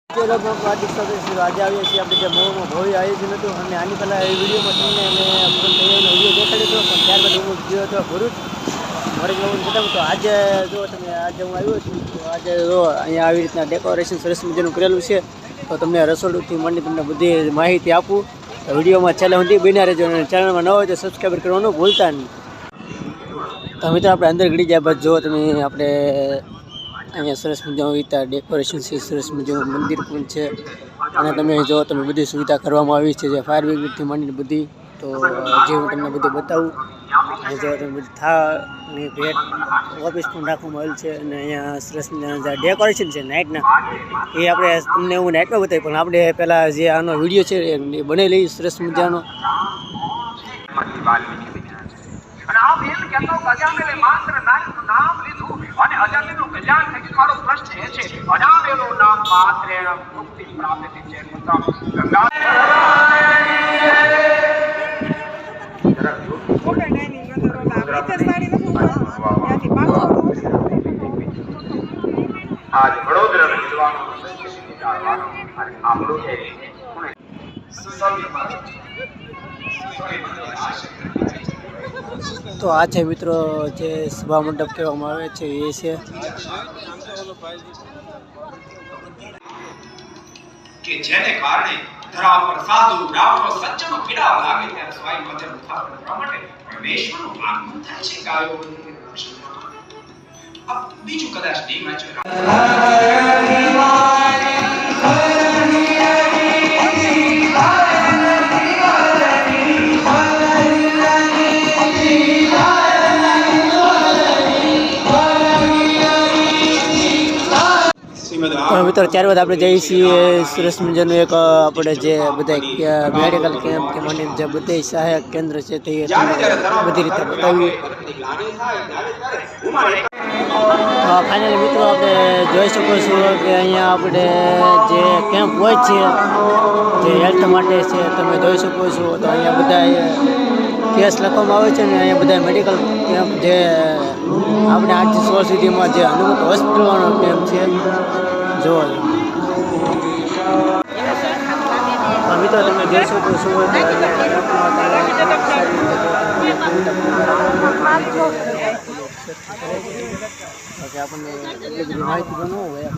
હાર્દિક સ્વાગત છે। આજે આવીએ છીએ આપણે જે મોમાં ભવ્ય આયોજન હતું અને આની પહેલાં એ વિડીયોમાં તમને મેં ફોન તૈયારીનો વિડીયો દેખાડ્યો હતો, પણ ત્યારબાદ હું ગયો હતો ભરૂચ મોડેલ લોન બતાવું તો આજે જો તમે આજે હું આવ્યો છું તો આજે જો અહીંયા આવી રીતના ડેકોરેશન સરસ મજાનું કરેલું છે। તો તમને રસોડુંથી માંડી તમને બધી માહિતી આપું તો વિડીયોમાં છેલ્લે સુધી બન્યા રહેજો અને ચેનલમાં ન હોય તો સબસ્ક્રાઈબ કરવાનું ભૂલતા નહીં। તો મિત્રો આપણે અંદર ગળી જાય બાદ જો તમે આપણે અહીંયા સરસ મજાનું રીતે ડેકોરેશન છે, સરસ મજાનું મંદિર પણ છે અને તમે જો તમે બધી સુવિધા કરવામાં આવી છે જે ફાયર બ્રિગેડથી માંડીને બધી। તો જે હું તમને બધું બતાવું અને જો તમે બધી થાળની ભેટ ઓફિસ પણ રાખવામાં આવેલ છે અને અહીંયા સરસ મજાના જે ડેકોરેશન છે નાઇટના એ આપણે તમને હું નાઇટમાં બતાવી, પણ આપણે પહેલાં જે આનો વિડીયો છે એ બનાવી લઈએ સરસ મજાનો। અને આ બેન કેતો અજામેલે માત્ર નામનું નામ લીધું અને અજામેલું કલ્યાણ થઈ મારો પ્રશ્ન એ છે અજામેલું નામ માત્ર મુક્તિ પ્રાપ્ત થઈ છે મતલબ ગંગા આજ વડોદરા વિદ્વાનો વિચારવાનો અને આપણું છે તો આ છે મિત્રો જે સભા મંડપ કહેવામાં આવે છે એ છે કે જેને કારણે ધરા પર સાધુ બ્રાહ્મણો સજ્જનો પીડા લાગે ત્યારે સ્વાય મધ્ય ઉઠાવણ કરવા માટે પરમેશ્વરનું આગમન થાય છે ગાયો આ બીજું કદાચ નહીં વાંચ્યું। મિત્રો ત્યારબાદ આપણે જઈએ છીએ સરસ મજાનું એક આપણે જે બધા મેડિકલ કેમ્પ કે માંડીને જે બધા સહાયક કેન્દ્ર છે તે બધી રીતે બતાવીએ। ફાઇનલી મિત્રો આપણે જોઈ શકો છો કે અહીંયા આપણે જે કેમ્પ હોય છે જે હેલ્થ માટે છે તમે જોઈ શકો છો। તો અહીંયા બધા કેસ લખવામાં આવે છે ને અહીંયા બધા મેડિકલ કેમ્પ જે આપણે 8 થી 16 સુધીમાં જે હનુમત હોસ્પિટલનો કેમ્પ છે જોવો મિત્રો તમે જોઈ શકો છો આપણને એટલી બધી માહિતી ન હોય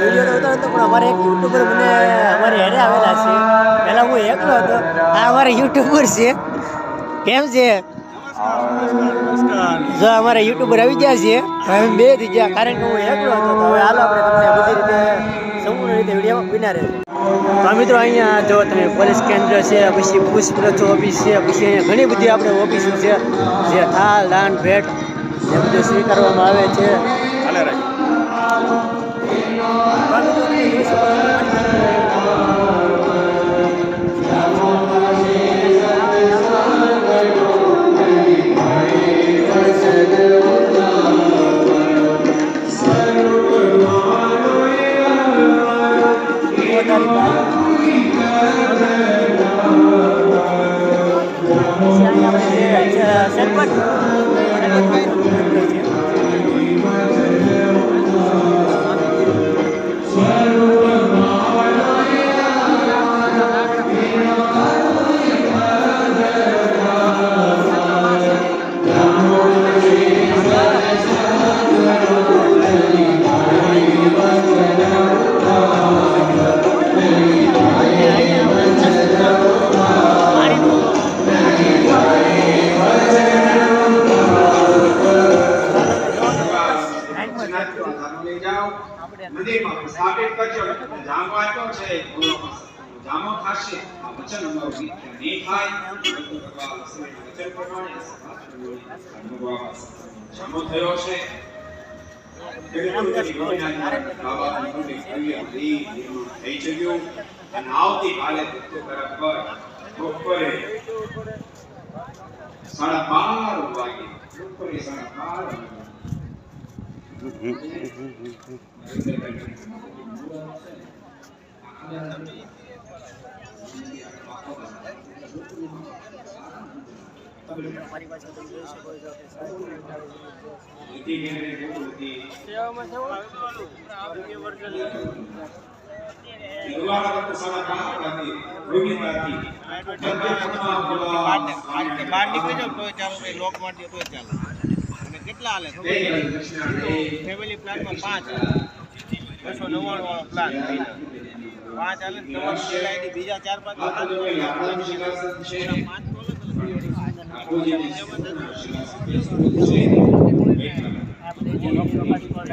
વિડીયો નહોતો પણ અમારે એક યુટ્યુબર મને અમારી હેરે આવેલા છે, પહેલાં હું એકલો હતો, આ અમારા યુટ્યુબર છે। કેમ છે? જો અમારા યુટ્યુબર આવી ગયા છે, હવે બે થઈ ગયા કારણ કે હું એકલો હતો। તો હવે હાલો આપણે તમને બધી રીતે સંપૂર્ણ રીતે વિડીયોમાં બિના રહે। તો મિત્રો અહીંયા જો તમે પોલીસ કેન્દ્ર છે, પછી પુષ્પરથ ઓફિસ છે, પછી અહીંયા ઘણી બધી આપણે ઓફિસો છે જે થાળ દાન ભેટ એ બધું સ્વીકારવામાં આવે છે। મંદિરમાં સ્થાપિત કરજો જામો આપ્યો છે જામો ખાશે આ વચન અમારું નહીં થાય વચન પ્રમાણે જામો થયો છે થઈ ચગ્યું અને આવતીકાલે બપોરે 12:30 વાગે બપોરે 12:30 મારી પાસે તમે જોઈ શકો છો કે इति मेरे बोलती સેવામાં છે दुआरा तो सारा काम करती रोगी करती બહાર નીકળી જાવ તોય ચાલો ભાઈ લોક માર દે તોય ચાલો અને કેટલા હાલે ફેમિલી પ્લાનમાં 5 299 વાળો પ્લાન 5 હાલે તમારું આઈડી બીજા 4-5 આપણે જે લોક પ્રકાશ પર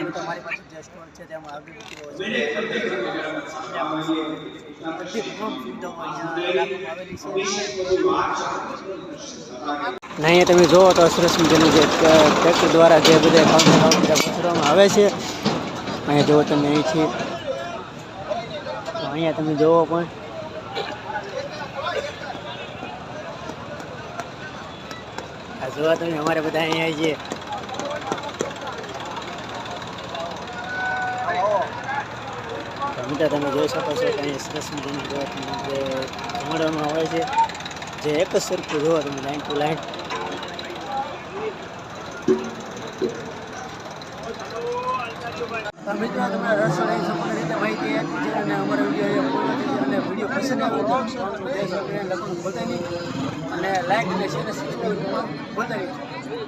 તમારી પાસે જે સ્ટોર છે તેમાં અગરબત્તીઓ નહીં તમે જોવો તો સરસ મજાનું જે ટ્રેક્ટર દ્વારા જે બધા કાઉન્ટર પહોંચવામાં આવે છે અહીંયા જુઓ તમે અહીંથી તો અહીંયા તમે જોવો પણ આ જોવા તમે અમારે બધા અહીંયા છીએ મિત્રો તમે જોઈ શકો છો કે અહીંયા સરસ મજાનું જે જમાડવામાં આવે છે જે એક જ સરખું જોવો તમે લાઈન ટુ લાઈન મિત્રો તમે રસોઈ સંપૂર્ણ રીતે માહિતી આપી છે અને અમારો વિડીયો અને વિડીયો પસંદ આવ્યો તો લખવાનું ભૂલતા નહીં અને લાઈક અને શેર ભૂલતા નહીં.